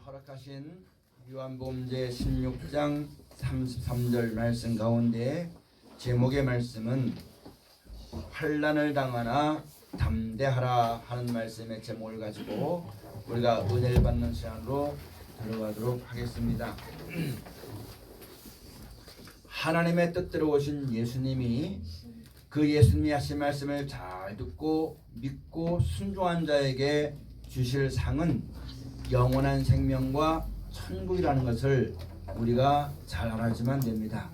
허락하신 요한복음 제 16장 33절 말씀 가운데 제목의 말씀은 환난을 당하나 담대하라 하는 말씀의 제목을 가지고 우리가 은혜를 받는 시간으로 들어가도록 하겠습니다. 하나님의 뜻대로 오신 예수님이 그 예수님이 하신 말씀을 잘 듣고 믿고 순종한 자에게 주실 상은 영원한 생명과 천국이라는 것을 우리가 잘 알아야지만 됩니다.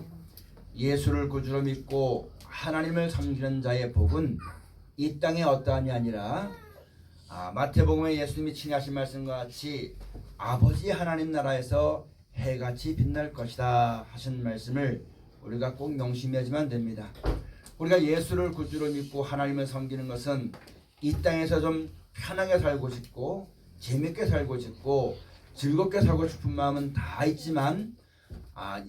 예수를 구주로 믿고 하나님을 섬기는 자의 복은 이 땅에 어떠함이 아니라 마태복음에 예수님이 친히 하신 말씀과 같이 아버지 하나님 나라에서 해같이 빛날 것이다 하신 말씀을 우리가 꼭 명심해야지만 됩니다. 우리가 예수를 구주로 믿고 하나님을 섬기는 것은 이 땅에서 좀 편하게 살고 싶고 재밌게 살고 싶고 즐겁게 살고 싶은 마음은 다 있지만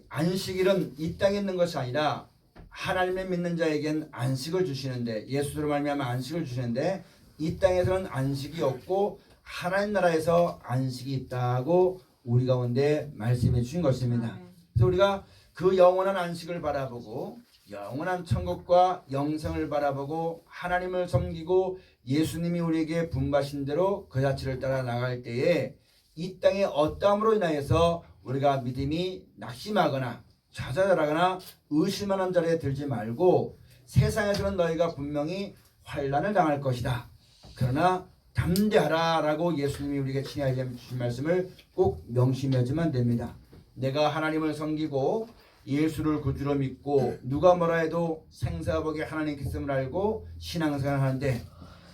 안식일은 이 땅에 있는 것이 아니라 하나님을 믿는 자에겐 안식을 주시는데, 예수로 말미암아 안식을 주시는데 이 땅에서는 안식이 없고 하나님 나라에서 안식이 있다고 우리 가운데 말씀해 주신 것입니다. 그래서 우리가 그 영원한 안식을 바라보고 영원한 천국과 영생을 바라보고 하나님을 섬기고 예수님이 우리에게 분바신 대로 그 자체를 따라 나갈 때에 이 땅의 어떠함으로 인하여서 우리가 믿음이 낙심하거나 좌절하거나 의심하는 자리에 들지 말고, 세상에서는 너희가 분명히 환난을 당할 것이다, 그러나 담대하라 라고 예수님이 우리에게 친히 주신 말씀을 꼭 명심해야지만 됩니다. 내가 하나님을 섬기고 예수를 구주로 믿고 누가 뭐라 해도 생사복의 하나님께 있음을 알고 신앙생활을 하는데,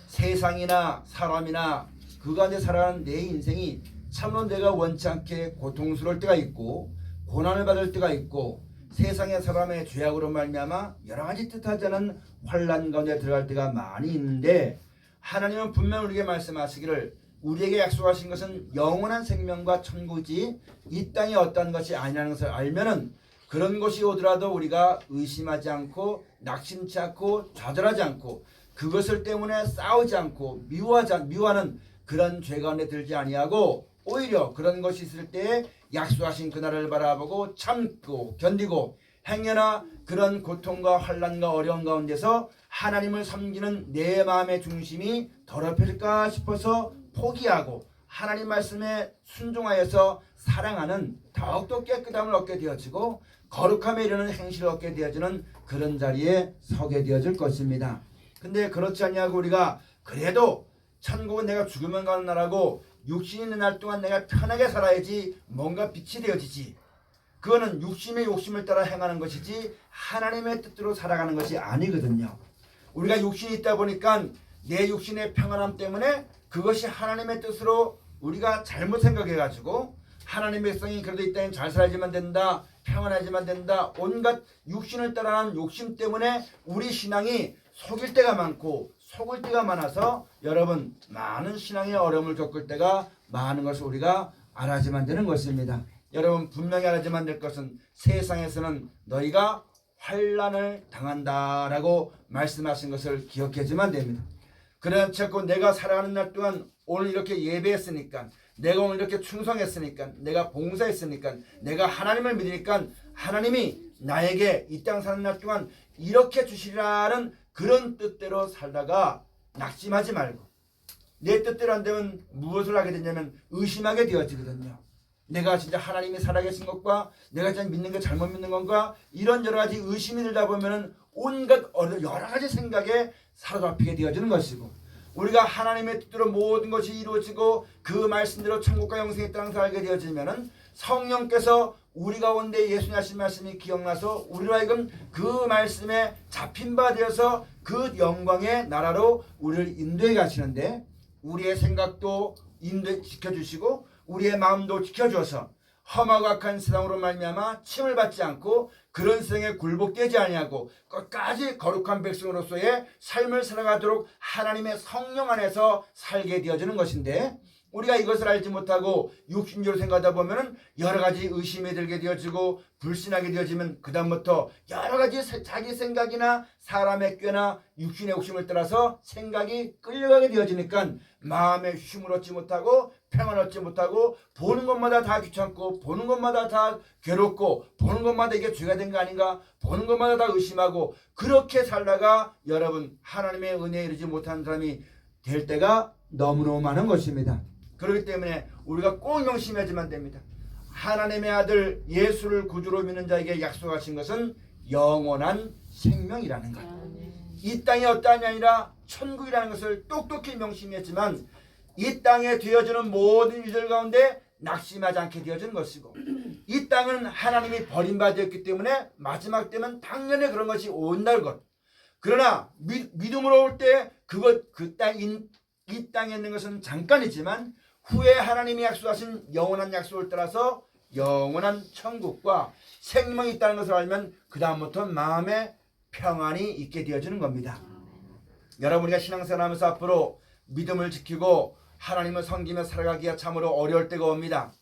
세상이나 사람이나 그 가운데 살아가는 내 인생이 참으로 내가 원치 않게 고통스러울 때가 있고 고난을 받을 때가 있고 세상의 사람의 죄악으로 말미암아 여러 가지 뜻하지 않은 환난 가운데 들어갈 때가 많이 있는데, 하나님은 분명 우리에게 말씀하시기를 우리에게 약속하신 것은 영원한 생명과 천국이지 이 땅에 어떠한 것이 아니라는 것을 알면은 그런 것이 오더라도 우리가 의심하지 않고 낙심치 않고 좌절하지 않고 그것을 때문에 싸우지 않고 미워하는 그런 죄 가운데 들지 아니하고, 오히려 그런 것이 있을 때에 약속하신 그날을 바라보고 참고 견디고 행여나 그런 고통과 환난과 어려움 가운데서 하나님을 섬기는 내 마음의 중심이 더럽힐까 싶어서 포기하고 하나님 말씀에 순종하여서 사랑하는 더욱더 깨끗함을 얻게 되어지고 거룩함에 이르는 행실을 얻게 되어지는 그런 자리에 서게 되어질 것입니다. 근데 그렇지 아니하고 우리가 그래도 천국은 내가 죽으면 가는 나라고 육신이 있는 날 동안 내가 편하게 살아야지 뭔가 빛이 되어지지, 그거는 육신의 욕심을 따라 행하는 것이지 하나님의 뜻대로 살아가는 것이 아니거든요. 우리가 육신이 있다 보니까 내 육신의 평안함 때문에 그것이 하나님의 뜻으로 우리가 잘못 생각해가지고 하나님의 백성이 그래도 이 땅에 잘 살아야지만 된다, 평안하지만 된다, 온갖 육신을 따라하는 욕심 때문에 우리 신앙이 속일 때가 많고 속을 때가 많아서 여러분 많은 신앙의 어려움을 겪을 때가 많은 것을 우리가 알아야지만 되는 것입니다. 여러분 분명히 알아야지만 될 것은 세상에서는 너희가 환난을 당한다라고 말씀하신 것을 기억해야지만 됩니다. 그러나 자꾸 내가 살아가는 날 동안 오늘 이렇게 예배했으니까, 내가 오늘 이렇게 충성했으니까, 내가 봉사했으니까, 내가 하나님을 믿으니까 하나님이 나에게 이 땅 사는 날 동안 이렇게 주시라는 그런 뜻대로 살다가 낙심하지 말고, 내 뜻대로 안 되면 무엇을 하게 되냐면 의심하게 되어지거든요. 내가 진짜 하나님이 살아계신 것과 내가 진짜 믿는 게 잘못 믿는 건가, 이런 여러 가지 의심이 들다 보면은 온갖 여러 가지 생각에 사로잡히게 되어지는 것이고, 우리가 하나님의 뜻대로 모든 것이 이루어지고 그 말씀대로 천국과 영생의 땅을 살게 되어지면은 성령께서 우리 가운데 예수님 하신 말씀이 기억나서 우리로 하여금 그 말씀에 잡힌 바 되어서 그 영광의 나라로 우리를 인도해 가시는데, 우리의 생각도 지켜주시고 우리의 마음도 지켜줘서 험하고 악한 세상으로 말미암아 침을 받지 않고 그런 세상에 굴복되지 아니하고 끝까지 거룩한 백성으로서의 삶을 살아가도록 하나님의 성령 안에서 살게 되어지는 것인데, 우리가 이것을 알지 못하고 육신적으로 생각하다 보면 여러 가지 의심이 들게 되어지고 불신하게 되어지면 그 다음부터 여러 가지 자기 생각이나 사람의 꾀나 육신의 욕심을 따라서 생각이 끌려가게 되어지니까 마음의 쉼을 얻지 못하고 평안을 얻지 못하고 보는 것마다 다 귀찮고 보는 것마다 다 괴롭고 보는 것마다 이게 죄가 된 거 아닌가, 보는 것마다 다 의심하고 그렇게 살다가 여러분 하나님의 은혜에 이르지 못한 사람이 될 때가 너무너무 많은 것입니다. 그렇기 때문에 우리가 꼭 명심하지만 됩니다. 하나님의 아들 예수를 구주로 믿는 자에게 약속하신 것은 영원한 생명이라는 것. 이 땅이 어떠함이 아니라 천국이라는 것을 똑똑히 명심했지만 이 땅에 되어지는 모든 일들 가운데 낙심하지 않게 되어지는 것이고 이 땅은 하나님이 버림받았기 때문에 마지막 때면 당연히 그런 것이 온다는 것. 그러나 믿음으로 올 때 이 땅에 있는 것은 잠깐이지만 후에 하나님이 약속하신 영원한 약속을 따라서 영원한 천국과 생명이 있다는 것을 알면 그 다음부터 마음에 평안이 있게 되어지는 겁니다. 여러분이가 신앙생활하면서 앞으로 믿음을 지키고 하나님을 섬기며 살아가기가 참으로 어려울 때가 옵니다.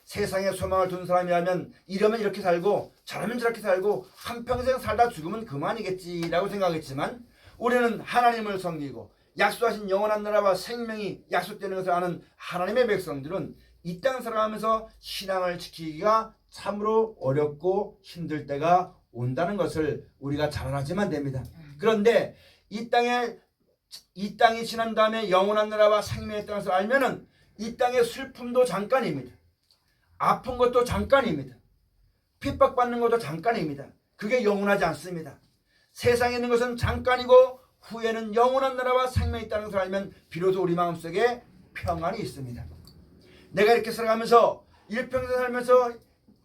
세상에 소망을 둔 사람이라면 이러면 이렇게 살고 저러면 저렇게 살고 한평생 살다 죽으면 그만이겠지라고 생각했지만 우리는 하나님을 섬기고 약속하신 영원한 나라와 생명이 약속되는 것을 아는 하나님의 백성들은 이 땅 살아가면서 신앙을 지키기가 참으로 어렵고 힘들 때가 온다는 것을 우리가 잘 알아야만 됩니다. 그런데 이 땅이 지난 다음에 영원한 나라와 생명의 땅에서 알면은 이 땅의 슬픔도 잠깐입니다. 아픈 것도 잠깐입니다. 핍박받는 것도 잠깐입니다. 그게 영원하지 않습니다. 세상에 있는 것은 잠깐이고 후에는 영원한 나라와 생명이 있다는 것을 알면 비로소 우리 마음속에 평안이 있습니다. 내가 이렇게 살아가면서 일평생 살면서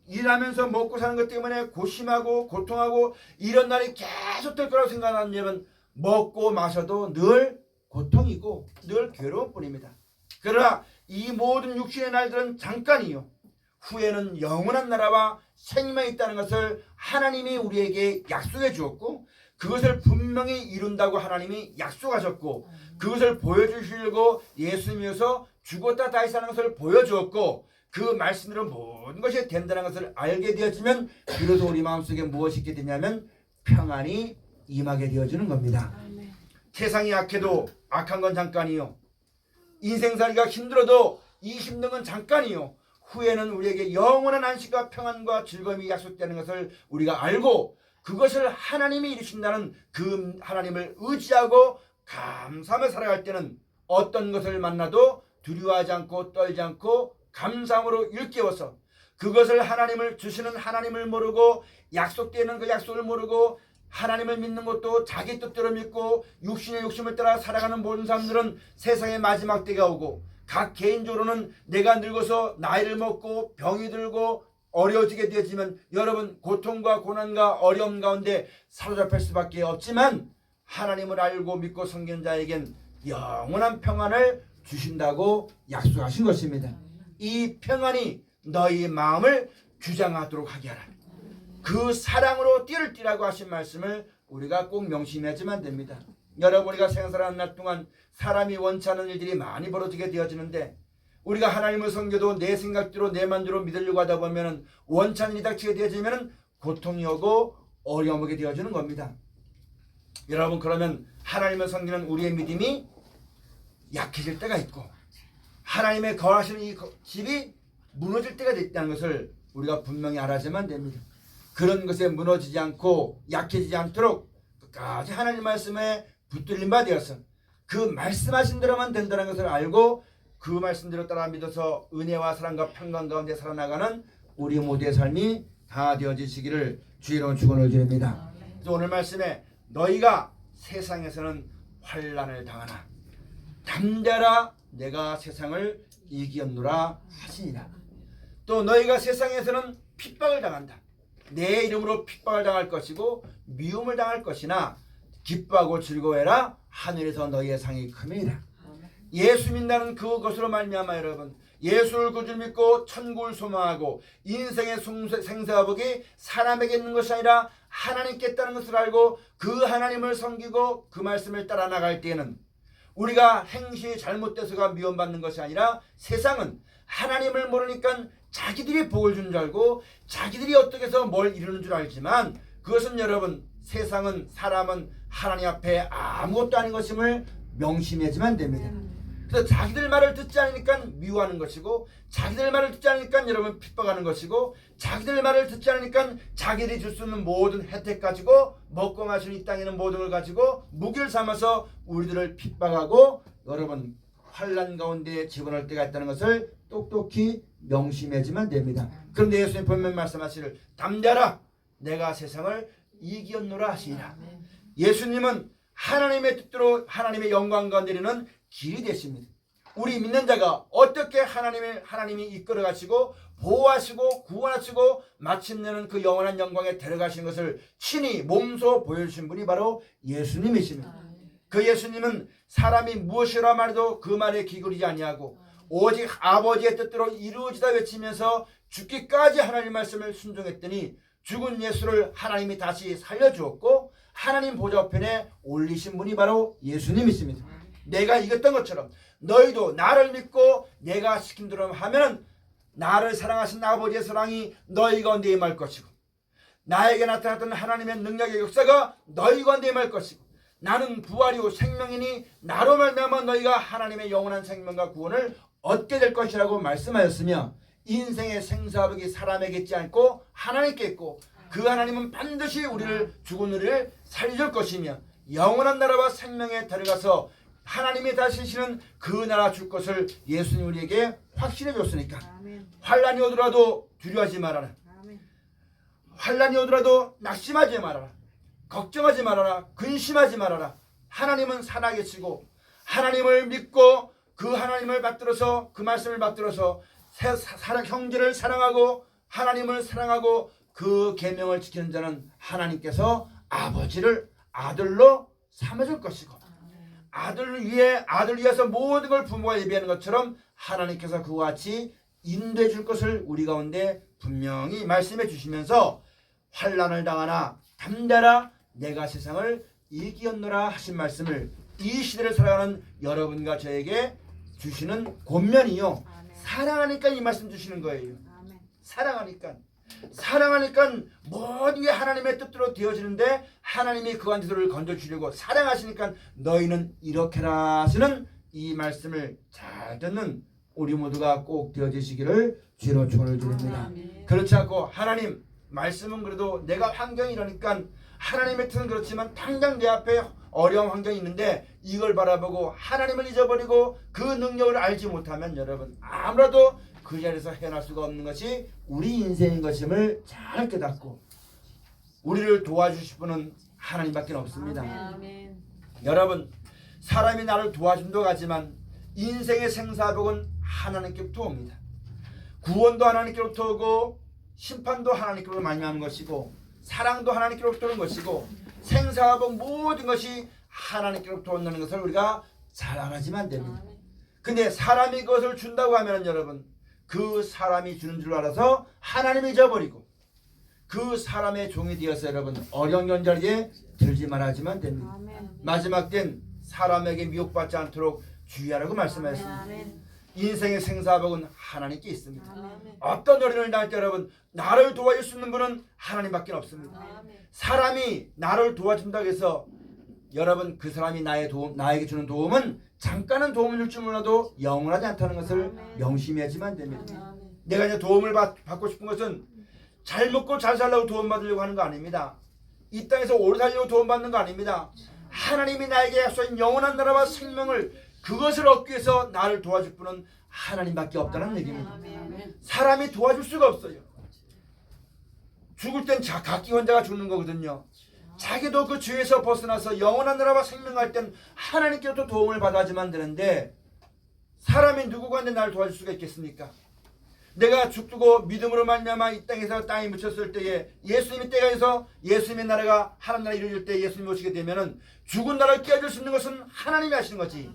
일하면서 먹고 사는 것 때문에 고심하고 고통하고 이런 날이 계속 될 거라고 생각하면 먹고 마셔도 늘 고통이고 늘 괴로운 뿐입니다. 그러나 이 모든 육신의 날들은 잠깐이요 후에는 영원한 나라와 생명이 있다는 것을 하나님이 우리에게 약속해 주었고 그것을 분명히 이룬다고 하나님이 약속하셨고 그것을 보여주시려고 예수님이어서 죽었다 다시 사는 것을 보여주었고 그 말씀대로 모든 것이 된다는 것을 알게 되어지면 비로소 우리 마음속에 무엇이 있게 되냐면 평안이 임하게 되어지는 겁니다. 세상이 악해도 악한 건 잠깐이요 인생살이가 힘들어도 이 힘든 건 잠깐이요 후에는 우리에게 영원한 안식과 평안과 즐거움이 약속되는 것을 우리가 알고 그것을 하나님이 이루신다는 그 하나님을 의지하고 감사하며 살아갈 때는 어떤 것을 만나도 두려워하지 않고 떨지 않고 감사함으로 일깨워서 그것을 하나님을 주시는 하나님을 모르고 약속되는 그 약속을 모르고 하나님을 믿는 것도 자기 뜻대로 믿고 육신의 욕심을 따라 살아가는 모든 사람들은 세상의 마지막 때가 오고 각 개인적으로는 내가 늙어서 나이를 먹고 병이 들고 어려워지게 되어지면 여러분 고통과 고난과 어려움 가운데 사로잡힐 수밖에 없지만 하나님을 알고 믿고 섬기는 자에겐 영원한 평안을 주신다고 약속하신 것입니다. 이 평안이 너희 마음을 주장하도록 하게 하라. 그 사랑으로 띠를 띠라고 하신 말씀을 우리가 꼭 명심해야지만 됩니다. 여러분 우리가 생살하는 날 동안 사람이 원치 않은 일들이 많이 벌어지게 되어지는데 우리가 하나님을 섬겨도 내 생각대로 내 마음대로 믿으려고 하다 보면 원치 않은 일이 닥치게 되어지면 고통이 오고 어려움이 오게 되어지는 겁니다. 여러분 그러면 하나님을 섬기는 우리의 믿음이 약해질 때가 있고 하나님의 거하시는 이 집이 무너질 때가 있다는 것을 우리가 분명히 알아야만 됩니다. 그런 것에 무너지지 않고 약해지지 않도록 끝까지 하나님 말씀에 붙들린 바 되어서 그 말씀하신 대로만 된다는 것을 알고 그 말씀대로 따라 믿어서 은혜와 사랑과 평강 가운데 살아나가는 우리 모두의 삶이 다 되어지시기를 주의로 축원을 드립니다. 오늘 말씀에 너희가 세상에서는 환난을 당하나 담대하라 내가 세상을 이기었노라 하시니라. 또 너희가 세상에서는 핍박을 당한다. 내 이름으로 핍박을 당할 것이고 미움을 당할 것이나 기뻐하고 즐거워해라 하늘에서 너희의 상이 큼이라. 예수 믿는 그것으로 말미암아 여러분 예수를 구주 믿고 천국을 소망하고 인생의 생사와 복이 사람에게 있는 것이 아니라 하나님께 있다는 것을 알고 그 하나님을 섬기고 그 말씀을 따라 나갈 때에는 우리가 행실이 잘못돼서가 미움받는 것이 아니라 세상은 하나님을 모르니까 자기들이 복을 주는 줄 알고 자기들이 어떻게 해서 뭘 이루는 줄 알지만 그것은 여러분 세상은 사람은 하나님 앞에 아무것도 아닌 것임을 명심하지만 됩니다. 그래서 자기들 말을 듣지 않으니까 미워하는 것이고, 자기들 말을 듣지 않으니까 여러분 핍박하는 것이고, 자기들 말을 듣지 않으니까 자기들이 줄 수 있는 모든 혜택 가지고, 먹고 마시는 이 땅에 있는 모든 걸 가지고 무기를 삼아서 우리들을 핍박하고 여러분 환난 가운데 집어넣을 때가 있다는 것을 똑똑히 명심하지만 됩니다. 그런데 예수님 분명히 말씀하시기를 담대하라 내가 세상을 이기었노라 하시니라. 예수님은 하나님의 뜻대로 하나님의 영광 가운데 이르는 길이 되십니다. 우리 믿는 자가 어떻게 하나님이 이끌어 가시고 보호하시고 구원하시고 마침내는 그 영원한 영광에 데려가신 것을 친히 몸소 보여주신 분이 바로 예수님이십니다. 그 예수님은 사람이 무엇이라 말해도 그 말에 기울이지 아니하고 오직 아버지의 뜻대로 이루어지다 외치면서 죽기까지 하나님 말씀을 순종했더니 죽은 예수를 하나님이 다시 살려주었고 하나님 보좌편에 올리신 분이 바로 예수님이십니다. 내가 이겼던 것처럼 너희도 나를 믿고 내가 시킨 대로 하면 나를 사랑하신 아버지의 사랑이 너희 가운데 임할 것이고 나에게 나타났던 하나님의 능력의 역사가 너희 가운데 임할 것이고 나는 부활이요 생명이니 나로 말미암아 너희가 하나님의 영원한 생명과 구원을 얻게 될 것이라고 말씀하였으며 인생의 생사복이 사람에게 있지 않고 하나님께 있고 그 하나님은 반드시 우리를 죽은 우리를 살려줄 것이며 영원한 나라와 생명에 데려가서 하나님이 다스리시는 그 나라 줄 것을 예수님 우리에게 확신해 줬으니까 환난이 오더라도 두려워하지 말아라. 환난이 오더라도 낙심하지 말아라. 걱정하지 말아라. 근심하지 말아라. 하나님은 살아계시고 하나님을 믿고 그 하나님을 받들어서 그 말씀을 받들어서 형제를 사랑하고 하나님을 사랑하고 그 계명을 지키는 자는 하나님께서 아버지를 아들로 삼아줄 것이고 아들을 위해서 모든 걸 부모가 예비하는 것처럼 하나님께서 그와 같이 인도해 줄 것을 우리 가운데 분명히 말씀해 주시면서 환난을 당하나 담대하라 내가 세상을 이기었노라 하신 말씀을 이 시대를 살아가는 여러분과 저에게 주시는 권면이요. 사랑하니까 이 말씀 주시는 거예요. 사랑하니까 모든 게 하나님의 뜻대로 되어지는데 하나님이 그 안에서를 건져주려고 사랑하시니까 너희는 이렇게라 하시는 이 말씀을 잘 듣는 우리 모두가 꼭 되어지시기를 주로 축원을 드립니다. 그렇지 않고 하나님 말씀은 그래도 내가 환경이 이러니까 하나님의 뜻은 그렇지만 당장 내 앞에 어려운 환경이 있는데 이걸 바라보고 하나님을 잊어버리고 그 능력을 알지 못하면 여러분 아무라도 그 자리에서 헤어날 수가 없는 것이 우리 인생인 것임을 잘 깨닫고 우리를 도와주실 분은 하나님밖에 없습니다. 아멘. 여러분 사람이 나를 도와준다고 하지만 인생의 생사복은 하나님께부터 옵니다. 구원도 하나님께로부터 오고 심판도 하나님께로부터 말미암은 것이고 사랑도 하나님께로부터 오는 것이고 생사복 모든 것이 하나님께로부터 온다는 것을 우리가 잘 알아야지만 됩니다. 근데 사람이 그것을 준다고 하면 여러분 그 사람이 주는 줄 알아서 하나님을 잊어버리고 그 사람의 종이 되어서 여러분 어려운 연자리에 들지 말아야지만 됩니다. 마지막 땐 사람에게 미혹받지 않도록 주의하라고 말씀하셨습니다. 인생의 생사복은 하나님께 있습니다. 어떤 어려움을 당할 때 여러분 나를 도와줄 수 있는 분은 하나님밖에 없습니다. 사람이 나를 도와준다고 해서 여러분 그 사람이 나에게 주는 도움은 잠깐은 도움을 줄 줄 몰라도 영원하지 않다는 것을 명심해야지만 됩니다. 내가 이제 도움을 받고 싶은 것은 잘 먹고 잘 살려고 도움받으려고 하는 거 아닙니다. 이 땅에서 오래 살려고 도움받는 거 아닙니다. 하나님이 나에게 약속한 영원한 나라와 생명을 그것을 얻기 위해서 나를 도와줄 분은 하나님밖에 없다는 얘기입니다. 사람이 도와줄 수가 없어요. 죽을 땐 각기 혼자가 죽는 거거든요. 자기도 그 죄에서 벗어나서 영원한 나라와 생명할 땐 하나님께로부터 도움을 받아야지만 되는데 사람이 누구가 나를 도와줄 수가 있겠습니까? 내가 죽고 믿음으로 말미암아 이 땅에서 땅에 묻혔을 때에 예수님의 때가 있어 예수님의 나라가 하나님 나라 이루어질 때 예수님이 오시게 되면은 죽은 나라를 깨워줄 수 있는 것은 하나님이 하시는 거지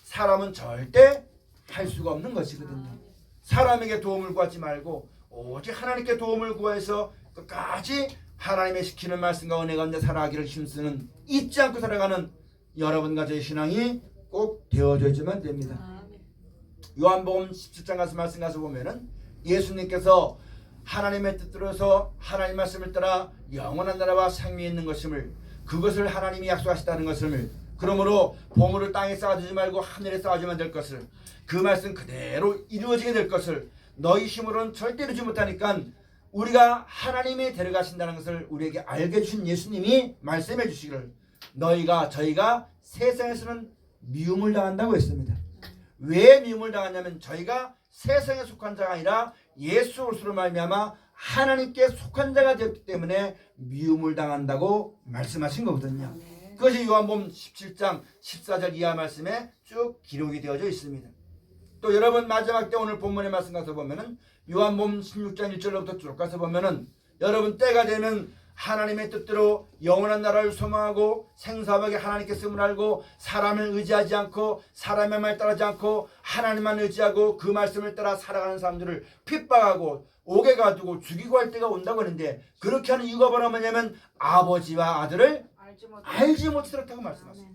사람은 절대 할 수가 없는 것이거든요. 사람에게 도움을 구하지 말고 오직 하나님께 도움을 구해서 끝까지 하나님의 시키는 말씀과 은혜 가운데 살아가기를 힘쓰는 잊지 않고 살아가는 여러분과 저의 신앙이 꼭 되어져야지만 됩니다. 요한복음 17장 가서 말씀 가서 보면은 예수님께서 하나님의 뜻대로서 하나님 말씀을 따라 영원한 나라와 생명이 있는 것임을 그것을 하나님이 약속하셨다는 것을 그러므로 보물을 땅에 쌓아두지 말고 하늘에 쌓아주면 될 것을, 그 말씀 그대로 이루어지게 될 것을 너희 힘으로는 절대 이루지 못하니까 우리가 하나님이 데려가신다는 것을 우리에게 알게 해주신 예수님이 말씀해 주시기를 저희가 세상에서는 미움을 당한다고 했습니다. 왜 미움을 당하냐면 저희가 세상에 속한 자가 아니라 예수 그리스도로 말미암아 하나님께 속한 자가 되었기 때문에 미움을 당한다고 말씀하신 거거든요. 그것이 요한복음 17장 14절 이하 말씀에 쭉 기록이 되어져 있습니다. 또 여러분 마지막 때 오늘 본문의 말씀 가서 보면은 요한복음 16장 1절로부터 쭉 가서 보면은 여러분 때가 되면 하나님의 뜻대로 영원한 나라를 소망하고 생사하게 하나님께 쓰임을 알고 사람을 의지하지 않고 사람의 말 따르지 않고 하나님만 의지하고 그 말씀을 따라 살아가는 사람들을 핍박하고 옥에 가두고 죽이고 할 때가 온다고 하는데, 그렇게 하는 이유가 뭐냐면 아버지와 아들을 알지 못했다고 말씀하십니다.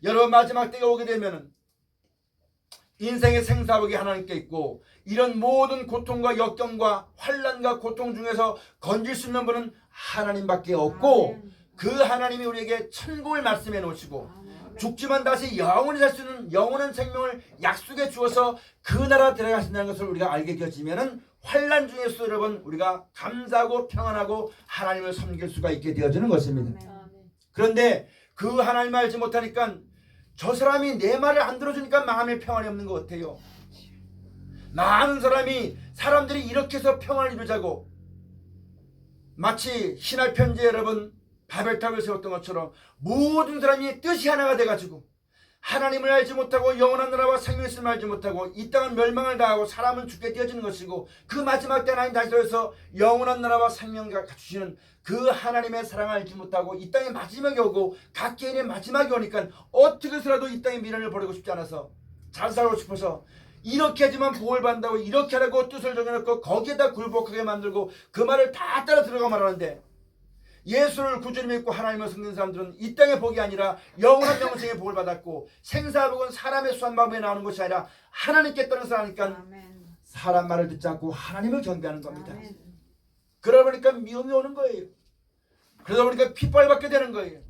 여러분 마지막 때가 오게 되면은 인생의 생사복이 하나님께 있고 이런 모든 고통과 역경과 환난과 고통 중에서 건질 수 있는 분은 하나님밖에 없고 그 하나님이 우리에게 천국을 말씀해 놓으시고 죽지만 다시 영원히 살 수 있는 영원한 생명을 약속해 주어서 그 나라 들어가신다는 것을 우리가 알게 되어지면은 환난 중에서 여러분 우리가 감사하고 평안하고 하나님을 섬길 수가 있게 되어지는 것입니다. 그런데 그 하나님을 알지 못하니까 저 사람이 내 말을 안 들어주니까 마음에 평안이 없는 것 같아요. 많은 사람들이 이렇게 해서 평안을 이루자고 마치 신할 편지에 여러분 바벨탑을 세웠던 것처럼 모든 사람이 뜻이 하나가 돼가지고 하나님을 알지 못하고 영원한 나라와 생명의 있음을 알지 못하고 이 땅은 멸망을 당하고 사람은 죽게 되어지는 것이고 그 마지막 때 하나님 다시 돌아서 영원한 나라와 생명을 갖추시는 그 하나님의 사랑을 알지 못하고 이 땅의 마지막이 오고 각 개인의 마지막이 오니까 어떻게 해서라도 이 땅의 미련을 버리고 싶지 않아서 잘 살고 싶어서 이렇게 하지만 복을 받는다고 이렇게 하라고 뜻을 정해놓고 거기에다 굴복하게 만들고 그 말을 다 따라 들어가 말하는데, 예수를 구주로 믿고 하나님을 섬기는 사람들은 이 땅의 복이 아니라 영원한 영생의 복을 받았고 생사복은 사람의 수한 마음에 나오는 것이 아니라 하나님께 따라서 하니까 사람 말을 듣지 않고 하나님을 경배하는 겁니다. 그러다 보니까 미움이 오는 거예요. 그러다 보니까 핏발 받게 되는 거예요.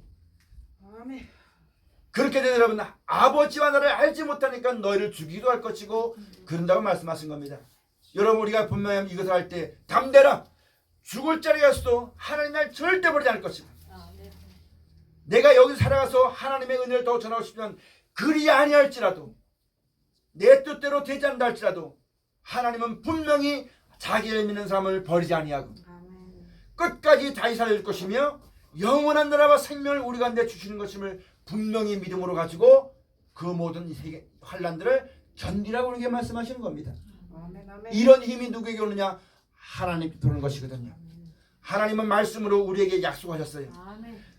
그렇게 되는 여러분 아버지와 나를 알지 못하니까 너희를 죽이기도 할 것이고 그런다고 말씀하신 겁니다. 여러분 우리가 분명히 이것을 할 때 담대라, 죽을 자리였어도 하나님 날 절대 버리지 않을 것이고 내가 여기 살아가서 하나님의 은혜를 더 전하고 싶으면 그리 아니할지라도 내 뜻대로 되지 않는다 할지라도 하나님은 분명히 자기를 믿는 사람을 버리지 아니하고 끝까지 다시 살릴 것이며 영원한 나라와 생명을 우리 가운데 주시는 것임을 분명히 믿음으로 가지고 그 모든 세계 환난들을 견디라고 우리에게 말씀하시는 겁니다. 이런 힘이 누구에게 오느냐? 하나님께 오는 것이거든요. 하나님은 말씀으로 우리에게 약속하셨어요.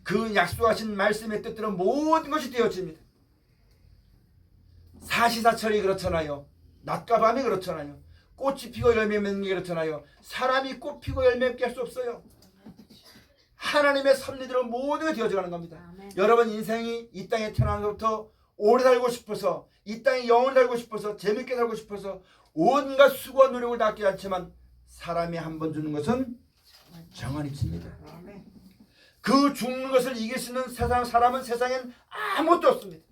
그 약속하신 말씀의 뜻대로 모든 것이 되어집니다. 사시사철이 그렇잖아요. 낮과 밤이 그렇잖아요. 꽃이 피고 열매 맺는 게 그렇잖아요. 사람이 꽃 피고 열매 맺게 할 수 없어요. 하나님의 섭리대로 모든 게 되어져가는 겁니다. 여러분 인생이 이 땅에 태어난 것부터 오래 살고 싶어서 이 땅에 영원히 살고 싶어서 재밌게 살고 싶어서 온갖 수고와 노력을 다 하지 않지만 사람이 한 번 주는 것은 정한 이치입니다. 그 죽는 것을 이길 수 있는 사람은 세상엔 아무것도 없습니다.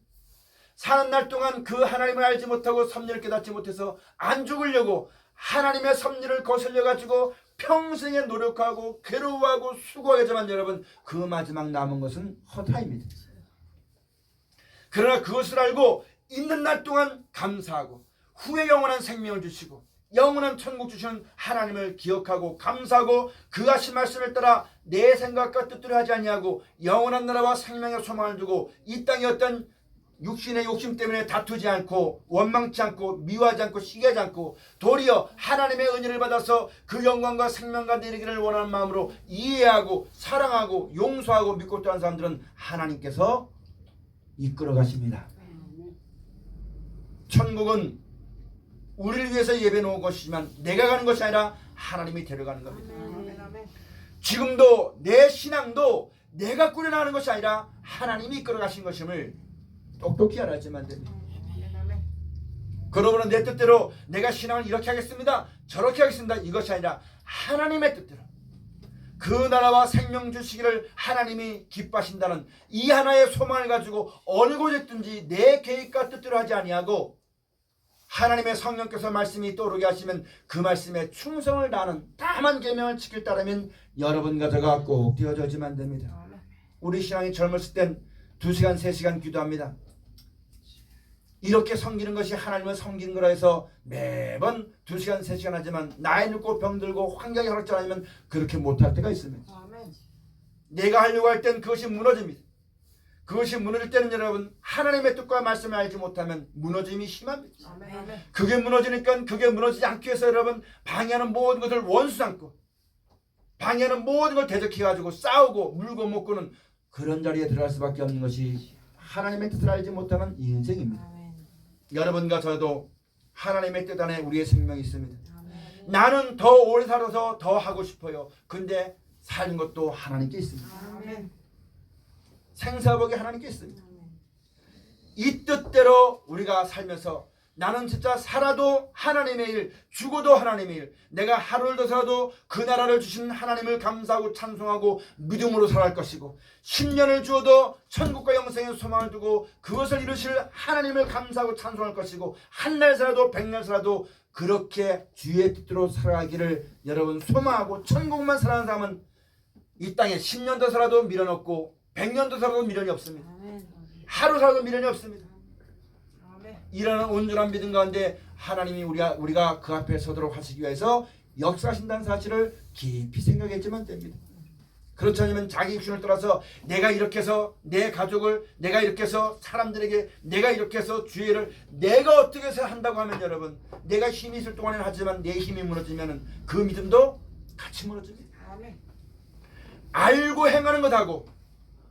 사는 날 동안 그 하나님을 알지 못하고 섭리를 깨닫지 못해서 안 죽으려고 하나님의 섭리를 거슬려 가지고 평생에 노력하고 괴로워하고 수고하겠지만 여러분 그 마지막 남은 것은 허다입니다. 그러나 그것을 알고 있는 날 동안 감사하고 후에 영원한 생명을 주시고 영원한 천국 주시는 하나님을 기억하고 감사하고 그 하신 말씀을 따라 내 생각과 뜻대로 하지 아니하고 영원한 나라와 생명의 소망을 두고 이 땅의 어떤 육신의 욕심 때문에 다투지 않고 원망치 않고 미워하지 않고 시기하지 않고 도리어 하나님의 은혜를 받아서 그 영광과 생명과 내리기를 원하는 마음으로 이해하고 사랑하고 용서하고 믿고 또한 사람들은 하나님께서 이끌어 가십니다. 천국은 우리를 위해서 예배 놓은 것이지만 내가 가는 것이 아니라 하나님이 데려가는 겁니다. 지금도 내 신앙도 내가 꾸려나가는 것이 아니라 하나님이 이끌어 가신 것임을 똑똑히 알아야지만 됩니다. 그러므로 내 뜻대로 내가 신앙을 이렇게 하겠습니다 저렇게 하겠습니다 이것이 아니라 하나님의 뜻대로 그 나라와 생명 주시기를 하나님이 기뻐하신다는 이 하나의 소망을 가지고 어느 곳에 있든지 내 계획과 뜻대로 하지 아니하고 하나님의 성령께서 말씀이 떠오르게 하시면 그 말씀에 충성을 다하는 다만 계명을 지킬 따르면 여러분과 저가 꼭 되어져야지만 됩니다. 우리 신앙이 젊었을 땐 2시간 3시간 기도합니다. 이렇게 섬기는 것이 하나님을 섬기는 거라 해서 매번 2시간 3시간 하지만 나이 늙고 병들고 환경이 허락지 않으면 그렇게 못할 때가 있습니다. 내가 하려고 할 땐 그것이 무너집니다. 그것이 무너질 때는 여러분 하나님의 뜻과 말씀을 알지 못하면 무너짐이 심합니다. 그게 무너지니까 그게 무너지지 않기 위해서 여러분 방해하는 모든 것을 원수 삼고 방해하는 모든 걸 대적해가지고 싸우고 물고 먹고는 그런 자리에 들어갈 수밖에 없는 것이 하나님의 뜻을 알지 못하는 인생입니다. 여러분과 저도 하나님의 뜻 안에 우리의 생명이 있습니다. 나는 더 오래 살아서 더 하고 싶어요. 근데 사는 것도 하나님께 있습니다. 생사복이 하나님께 있습니다. 이 뜻대로 우리가 살면서 나는 진짜 살아도 하나님의 일, 죽어도 하나님의 일, 내가 하루를 더 살아도 그 나라를 주신 하나님을 감사하고 찬송하고 믿음으로 살아갈 것이고 10년을 주어도 천국과 영생의 소망을 두고 그것을 이루실 하나님을 감사하고 찬송할 것이고 한 날 살아도 100년 살아도 그렇게 주의 뜻대로 살아가기를 여러분 소망하고 천국만 살아가는 사람은 이 땅에 10년 더 살아도 미련 없고 100년 더 살아도 미련이 없습니다. 하루 살아도 미련이 없습니다. 이러한 온전한 믿음 가운데 하나님이 우리가 그 앞에 서도록 하시기 위해서 역사하신다는 사실을 깊이 생각했지만 됩니다. 그렇지 않으면 자기 육신을 떠나서 내가 이렇게 해서 내 가족을 내가 이렇게 해서 사람들에게 내가 이렇게 해서 주의를 내가 어떻게 해서 한다고 하면 여러분 내가 힘이 있을 동안에는 하지만 내 힘이 무너지면 그 믿음도 같이 무너집니다. 알고 행하는 것하고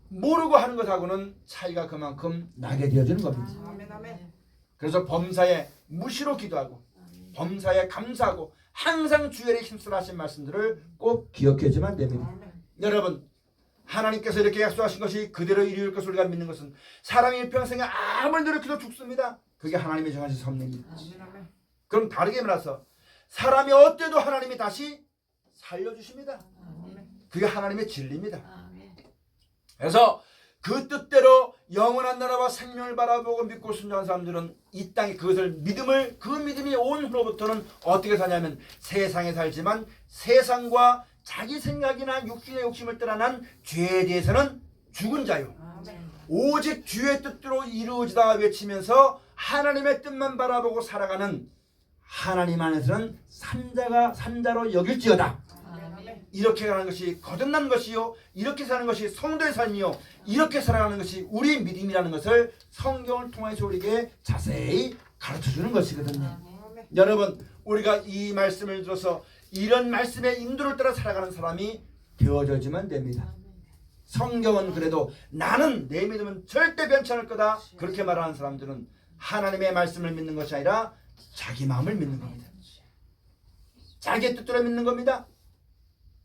모르고 하는 것하고는 차이가 그만큼 나게 되어지는 겁니다. 그래서 범사에 무시로 기도하고 범사에 감사하고 항상 주의 힘쓰라 하신 말씀들을 꼭 기억해야만 됩니다. 여러분 하나님께서 이렇게 약속하신 것이 그대로 이루어질 것을 우리가 믿는 것은 사람이 일평생에 아무리 노력해도 죽습니다. 그게 하나님의 정하신 섭리입니다. 그럼 다르게 말해서 사람이 어때도 하나님이 다시 살려주십니다. 그게 하나님의 진리입니다. 그래서 그 뜻대로 영원한 나라와 생명을 바라보고 믿고 순종한 사람들은 이 땅에 그것을 그 믿음이 온 후로부터는 어떻게 사냐면 세상에 살지만 세상과 자기 생각이나 육신의 욕심을 떠나난 죄에 대해서는 죽은 자요. 오직 주의 뜻대로 이루어지다 외치면서 하나님의 뜻만 바라보고 살아가는 하나님 안에서는 산자로 여길지어다. 이렇게 가는 것이 거듭난 것이요 이렇게 사는 것이 성도의 삶이요 이렇게 살아가는 것이 우리의 믿음이라는 것을 성경을 통해서 우리에게 자세히 가르쳐주는 것이거든요. 여러분 우리가 이 말씀을 들어서 이런 말씀의 인도를 따라 살아가는 사람이 되어져야지만 됩니다. 성경은 그래도 나는 내 믿음은 절대 변치 않을 거다 그렇게 말하는 사람들은 하나님의 말씀을 믿는 것이 아니라 자기 마음을 믿는 겁니다. 자기의 뜻대로 믿는 겁니다.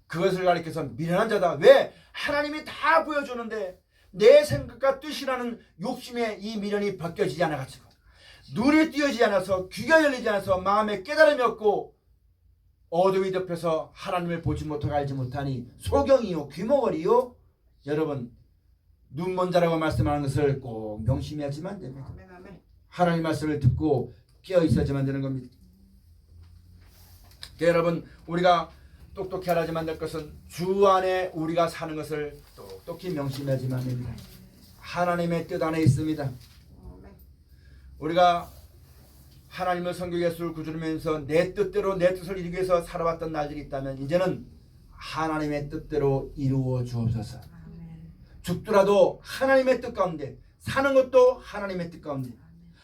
그것을 가리켜서 미련한 자다. 왜? 하나님이 다 보여주는데 내 생각과 뜻이라는 욕심에 이 미련이 벗겨지지 않아가지고 눈이 띄어지지 않아서 귀가 열리지 않아서 마음에 깨달음이 없고 어둠이 덮여서 하나님을 보지 못하고 알지 못하니 소경이요 귀머거리요. 여러분 눈먼 자라고 말씀하는 것을 꼭 명심해야지만 됩니다. 하나님 말씀을 듣고 깨어 있어야지만 되는 겁니다. 여러분 우리가 똑똑히 알아야지만 될 것은 주 안에 우리가 사는 것을 똑똑히 명심하지만 됩니다. 하나님의 뜻 안에 있습니다. 우리가 하나님을 섬기고 예수를 구주면서 내 뜻대로 내 뜻을 이루기 위해서 살아왔던 날들이 있다면 이제는 하나님의 뜻대로 이루어 주옵소서. 죽더라도 하나님의 뜻 가운데 사는 것도 하나님의 뜻 가운데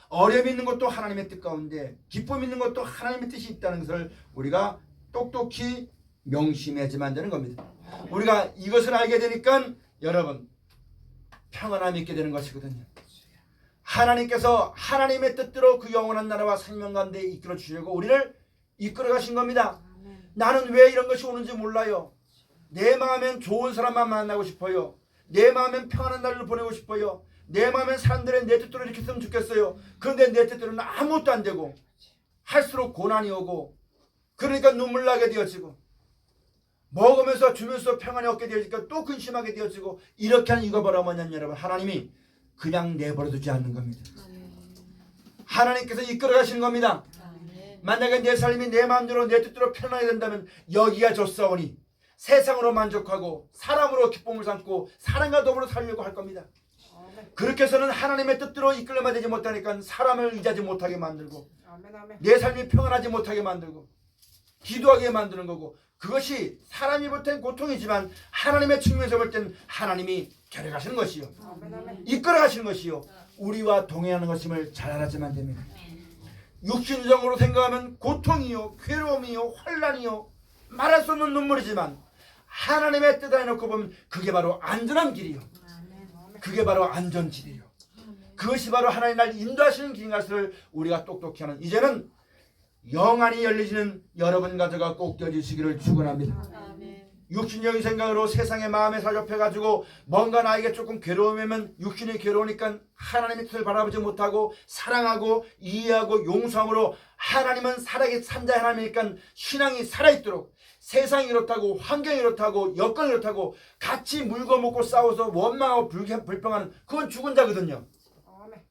어려움이 있는 것도 하나님의 뜻 가운데 기쁨이 있는 것도 하나님의 뜻이 있다는 것을 우리가 똑똑히 명심해야지만 되는 겁니다. 우리가 이것을 알게 되니까 여러분 평안함이 있게 되는 것이거든요. 하나님께서 하나님의 뜻대로 그 영원한 나라와 생명 가운데 이끌어 주시려고 우리를 이끌어 가신 겁니다. 나는 왜 이런 것이 오는지 몰라요. 내 마음엔 좋은 사람만 만나고 싶어요. 내 마음엔 평안한 날을 보내고 싶어요. 내 마음엔 사람들의 내 뜻대로 이렇게 했으면 좋겠어요. 그런데 내 뜻대로는 아무것도 안 되고 할수록 고난이 오고 그러니까 눈물 나게 되어지고 먹으면서 주면서 평안이 없게 되어지니까 또 근심하게 되어지고 이렇게 하는 이유가 뭐냐면 여러분 하나님이 그냥 내버려 두지 않는 겁니다. 하나님께서 이끌어 가시는 겁니다. 만약에 내 삶이 내 마음대로 내 뜻대로 편하게 된다면 여기가 좋사오니 세상으로 만족하고 사람으로 기쁨을 삼고 사랑과 더불어 살려고 할 겁니다. 그렇게 해서는 하나님의 뜻대로 이끌려만 되지 못하니까 사람을 의지하지 못하게 만들고 내 삶이 평안하지 못하게 만들고 기도하게 만드는 거고 그것이 사람이 볼 땐 고통이지만 하나님의 측면에서 볼 땐 하나님이 데려가시는 것이요 이끌어 가시는 것이요 우리와 동행하는 것임을 잘 알아야만 됩니다. 육신적으로 생각하면 고통이요 괴로움이요 환난이요 말할 수 없는 눈물이지만 하나님의 뜻 안에 놓고 보면 그게 바로 안전한 길이요 그게 바로 안전지대요 그것이 바로 하나님 날 인도하시는 길인 것을 우리가 똑똑히 하는 이제는 영안이 열리시는 여러분 가져가 꼭 되어주시기를 축원합니다. 육신적인 생각으로 세상의 마음에 사로잡혀가지고 뭔가 나에게 조금 괴로우면 육신이 괴로우니까 하나님의 뜻을 바라보지 못하고 사랑하고 이해하고 용서함으로 하나님은 살아계 산자 하나님이니까 신앙이 살아있도록 세상이 이렇다고 환경이 이렇다고 여건이 이렇다고 같이 물고 먹고 싸워서 원망하고 불평하는 그건 죽은 자거든요.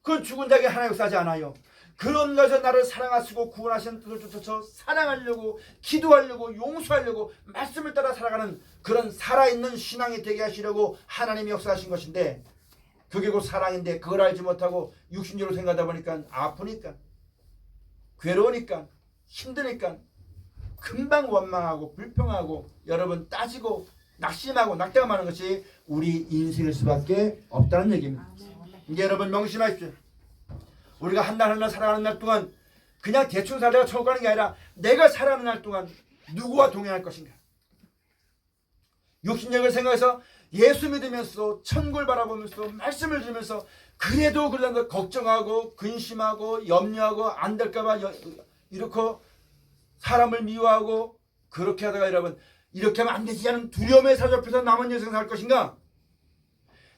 그건 죽은 자에게 하나님 역사하지 않아요. 그런 것에서 나를 사랑하시고 구원하시는 뜻을 쫓아서 사랑하려고 기도하려고 용서하려고 말씀을 따라 살아가는 그런 살아있는 신앙이 되게 하시려고 하나님이 역사하신 것인데 그게 곧 사랑인데 그걸 알지 못하고 육신적으로 생각하다 보니까 아프니까 괴로우니까 힘드니까 금방 원망하고 불평하고 여러분 따지고 낙심하고 낙담하는 것이 우리 인생일 수밖에 없다는 얘기입니다. 이제 여러분 명심하십시오. 우리가 한 날 한 날 살아가는 날 동안 그냥 대충 살다가 천국 가는 게 아니라 내가 살아가는 날 동안 누구와 동행할 것인가. 육신적을 생각해서 예수 믿으면서 천국을 바라보면서 말씀을 들으면서 그래도 그러다 걱정하고 근심하고 염려하고 안 될까봐 이렇게 사람을 미워하고 그렇게 하다가 여러분 이렇게 하면 안 되지 않은 두려움에 사로잡혀서 남은 여생 살 것인가.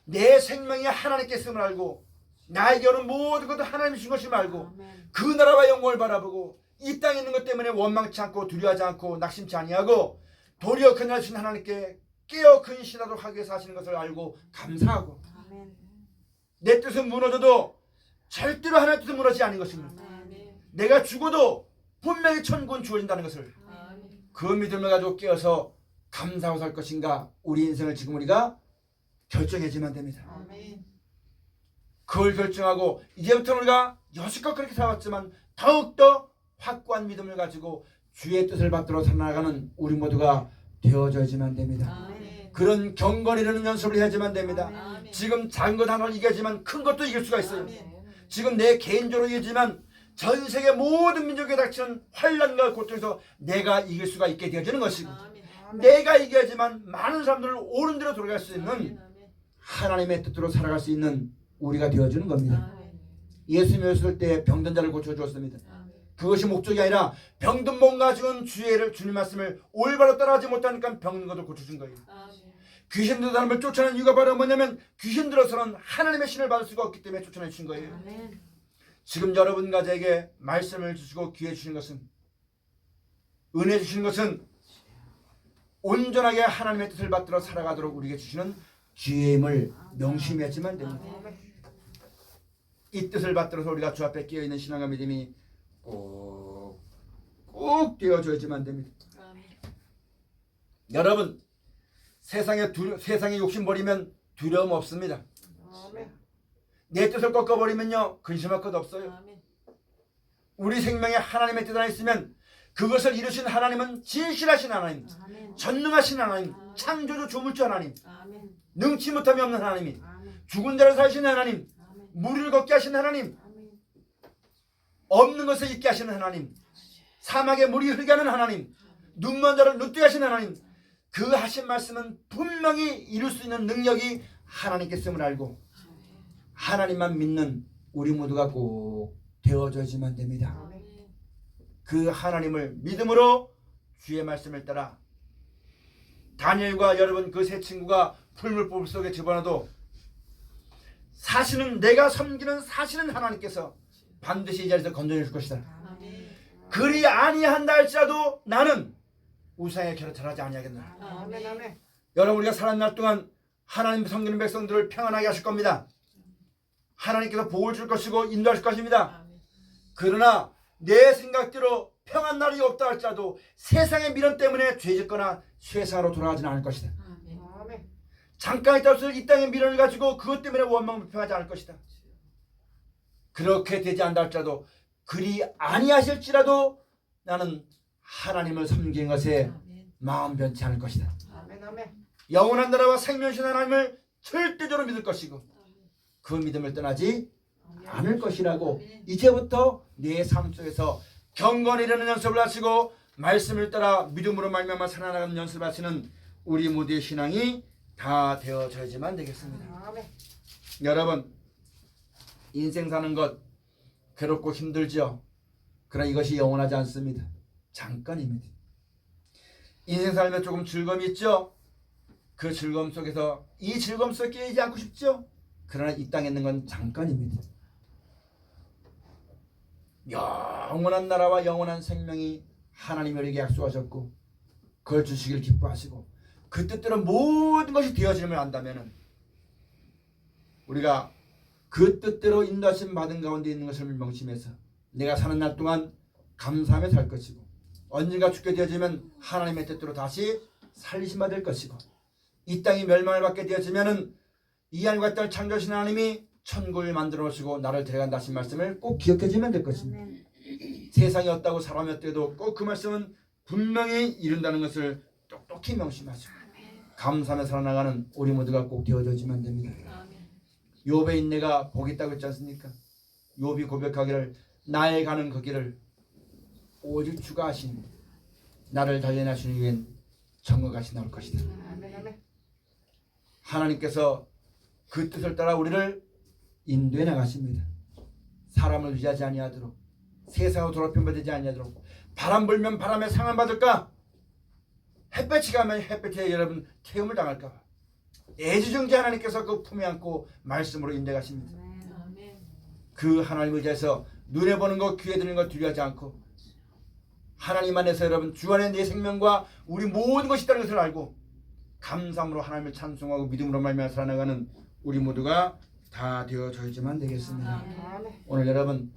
내 생명이 하나님께 있음을 알고 나에게 오는 모든 것도 하나님이 주신 것임을 알고 그 나라와 영광을 바라보고 이 땅에 있는 것 때문에 원망치 않고 두려워하지 않고 낙심치 아니하고 도리어 그날 주신 하나님께 깨어 근신하도록 하기 위해서 하시는 것을 알고 감사하고 내 뜻은 무너져도 절대로 하나님의 뜻은 무너지지 않은 것입니다. 내가 죽어도 분명히 천국은 주어진다는 것을 그 믿음을 가지고 깨어서 감사하고 살 것인가. 우리 인생을 지금 우리가 결정해야지만 됩니다. 그걸 결정하고 이제부터 우리가 여지껏 그렇게 살아왔지만 더욱더 확고한 믿음을 가지고 주의 뜻을 받들어 살아가는 우리 모두가 되어져야지만 됩니다. 그런 경건히 이르는 연습을 해야지만 됩니다. 지금 작은 것 하나를 이겨야지만 큰 것도 이길 수가 있어요. 지금 내 개인적으로 이기지만 전 세계 모든 민족에 닥치는 환난과 고통에서 내가 이길 수가 있게 되어지는 것이고 내가 이겨야지만 많은 사람들을 옳은 대로 돌아갈 수 있는 하나님의 뜻대로 살아갈 수 있는 우리가 되어주는 겁니다. 예수 믿었을 때 병든 자를 고쳐주었습니다. 그것이 목적이 아니라 병든 몸 가지고는 주님 말씀을 올바로 따라하지 못하니까 병든 것을 고쳐준 거예요. 귀신 들은 사람을 쫓아내는 이유가 바로 뭐냐면 귀신 들어서는 하나님의 신을 받을 수가 없기 때문에 쫓아내 주신 거예요. 지금 여러분 가정에게 말씀을 주시고 기회 주시는 것은 은혜 주시는 것은 온전하게 하나님의 뜻을 받들어 살아가도록 우리에게 주시는 기회임을 명심했지만 됩니다. 이 뜻을 받들어서 우리가 주 앞에 끼어있는 신앙과 믿음이 꼭 되어줘야지만 됩니다. 여러분 세상에 욕심 버리면 두려움 없습니다. 내 뜻을 꺾어버리면요 근심할 것 없어요. 우리 생명에 하나님의 뜻 안에 있으면 그것을 이루신 하나님은 진실하신 하나님, 전능하신 하나님, 창조주 조물주 하나님, 능치 못함이 없는 하나님이 죽은 자를 살리시는 하나님, 물을 걷게 하시는 하나님, 없는 것을 있게 하시는 하나님, 사막에 물이 흐르게 하는 하나님, 눈먼 자를 눈뜨게 하시는 하나님, 그 하신 말씀은 분명히 이룰 수 있는 능력이 하나님께 있음을 알고 하나님만 믿는 우리 모두가 꼭 되어져야지만 됩니다. 그 하나님을 믿음으로 주의 말씀을 따라 다니엘과 여러분 그 세 친구가 풀물불 속에 집어넣어도 사실은 내가 섬기는 사실은 하나님께서 반드시 이 자리에서 건져낼 것이다. 그리 아니한다 할지라도 나는 우상의 결을 절하지 아니하겠노라. 아멘. 아멘. 여러분 우리가 사는 날 동안 하나님 섬기는 백성들을 평안하게 하실 겁니다. 하나님께서 복을 줄 것이고 인도하실 것입니다. 그러나 내 생각대로 평안 날이 없다 할지라도 세상의 미련 때문에 죄짓거나 쇠상으로 돌아가지는 않을 것이다. 아멘. 잠깐 있다 없을 이 땅의 미련을 가지고 그것 때문에 원망불평하지 않을 것이다. 그렇게 되지 않다 할지라도 그리 아니하실지라도 나는 하나님을 섬기는 것에 마음 변치 않을 것이다. 아멘. 아멘. 영원한 나라와 생명신 하나님을 절대적으로 믿을 것이고 그 믿음을 떠나지 않을 것이라고 이제부터 내 삶 속에서 경건이라는 연습을 하시고 말씀을 따라 믿음으로 말미암아 살아나가는 연습을 하시는 우리 모두의 신앙이 다 되어져야지만 되겠습니다. 아멘. 여러분 인생 사는 것 괴롭고 힘들죠. 그러나 이것이 영원하지 않습니다. 잠깐입니다. 인생 살면 조금 즐거움이 있죠. 그 즐거움 속에서 이 즐거움 속에 깨이지 않고 싶죠. 그러나 이 땅에 있는 건 잠깐입니다. 영원한 나라와 영원한 생명이 하나님이 우리에게 약속하셨고 그걸 주시길 기뻐하시고 그 뜻대로 모든 것이 되어짐을 안다면 우리가 그 뜻대로 인도하심 받은 가운데 있는 것을 명심해서 내가 사는 날 동안 감사하며 살 것이고 언젠가 죽게 되어지면 하나님의 뜻대로 다시 살리심 받을 것이고 이 땅이 멸망을 받게 되어지면 이 하늘과 땅을 창조하신 하나님이 천국을 만들어 놓으시고 나를 데려간다 하신 말씀을 꼭 기억해 주면 될 것입니다. 세상이 어떠고 사람이 어때도 꼭 그 말씀은 분명히 이룬다는 것을 똑똑히 명심하시고 감사하며 살아나가는 우리 모두가 꼭 되어져지면 됩니다. 욥의 인내가 복이 있다고 했지 않습니까? 욥이 고백하기를 나의 가는 그 길을 오직 주가 하신 나를 단련하시는 이유엔 정거같이 나올 것이다. 아멘. 아멘. 하나님께서 그 뜻을 따라 우리를 인도해 나가십니다. 사람을 위하지 아니하도록 세상으로 더럽힘받지 아니하도록 바람 불면 바람에 상함 받을까 햇볕이 가면 햇볕에 여러분 태움을 당할까 봐 애지중지 하나님께서 그 품에 안고 말씀으로 인도해 가십니다. 그 하나님을 위해서 눈에 보는 것 귀에 들리는 것 두려워하지 않고 하나님 안에서 여러분 주 안에 내 생명과 우리 모든 것이 있다는 것을 알고 감사함으로 하나님을 찬송하고 믿음으로 말미암아 살아나가는 우리 모두가 다 되어져야지만 되겠습니다. 아멘. 오늘 여러분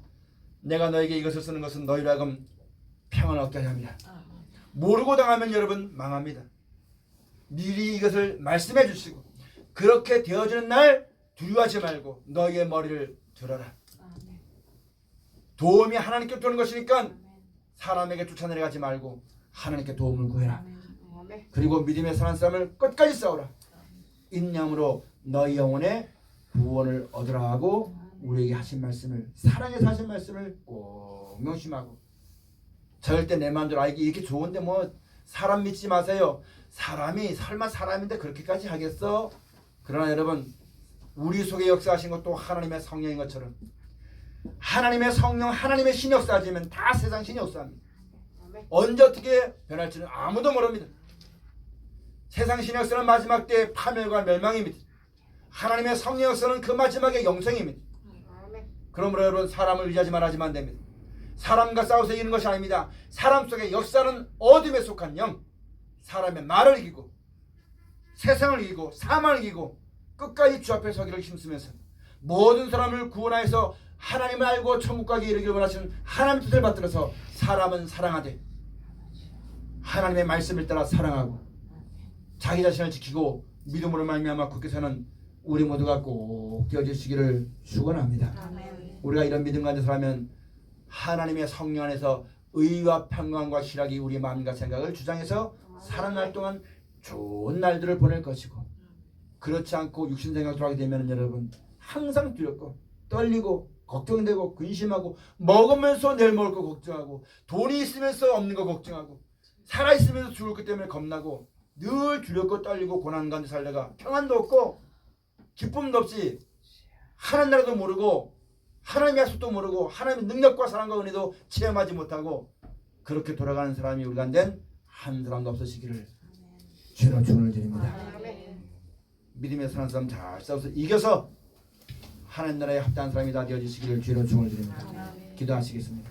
내가 너에게 이것을 쓰는 것은 너희로 하여금 평안을 얻게 합니다. 모르고 당하면 여러분 망합니다. 미리 이것을 말씀해 주시고 그렇게 되어지는 날 두려워하지 말고 너희의 머리를 들어라. 도움이 하나님께 오는 것이니까 사람에게 쫓아내려가지 말고 하나님께 도움을 구해라. 아멘. 그리고 믿음의 사는 싸움을 끝까지 싸우라. 인양으로 너희 영혼의 구원을 얻으라 하고 우리에게 하신 말씀을 사랑해서 하신 말씀을 꼭 명심하고 절대 내 마음대로 이게 이렇게 좋은데 뭐 사람 믿지 마세요. 사람이 설마 사람인데 그렇게까지 하겠어? 그러나 여러분 우리 속에 역사하신 것도 하나님의 성령인 것처럼 하나님의 성령 하나님의 신이 역사하시면 다 세상 신이 역사합니다. 아멘. 언제 어떻게 변할지는 아무도 모릅니다. 세상 신의 역사는 마지막 때의 파멸과 멸망입니다. 하나님의 성령 역사는 그 마지막의 영생입니다. 아멘. 그러므로 여러분 사람을 의지하지 말아야지만 안 됩니다. 사람과 싸워서 이기는 것이 아닙니다. 사람 속의 역사는 어둠에 속한 영 사람의 말을 이기고 세상을 이기고 사망을 이기고 끝까지 주 앞에 서기를 힘쓰면서 모든 사람을 구원하여서 하나님을 알고 천국 가게 이르기를 원하시는 하나님의 뜻을 받들어서 사람은 사랑하되 하나님의 말씀을 따라 사랑하고 자기 자신을 지키고 믿음으로 말미암아 굳게 사는 우리 모두가 꼭 되어주시기를 축원합니다. 아멘. 우리가 이런 믿음 가운데 살면 하나님의 성령 안에서 의와 평강과 희락이 우리 마음과 생각을 주장해서 살아날 동안 좋은 날들을 보낼 것이고 그렇지 않고 육신 생각으로 하게 되면 여러분 항상 두렵고 떨리고 걱정되고 근심하고 먹으면서 내일 먹을 거 걱정하고 돈이 있으면서 없는 거 걱정하고 살아있으면서 죽을 것 때문에 겁나고 늘 두렵고 떨리고 고난 가운데 살다가 평안도 없고 기쁨도 없이 하나님 나라도 모르고 하나님의 약속도 모르고 하나님의 능력과 사랑과 은혜도 체험하지 못하고 그렇게 돌아가는 사람이 우리 가운데 한 사람도 없으시기를 주로 축원을 드립니다. 아멘. 믿음의 사는 사람 잘 싸워서 이겨서 하나님 나라에 합당한 사람이 다 되어주시기를 주로 축원을 드립니다. 기도하시겠습니다.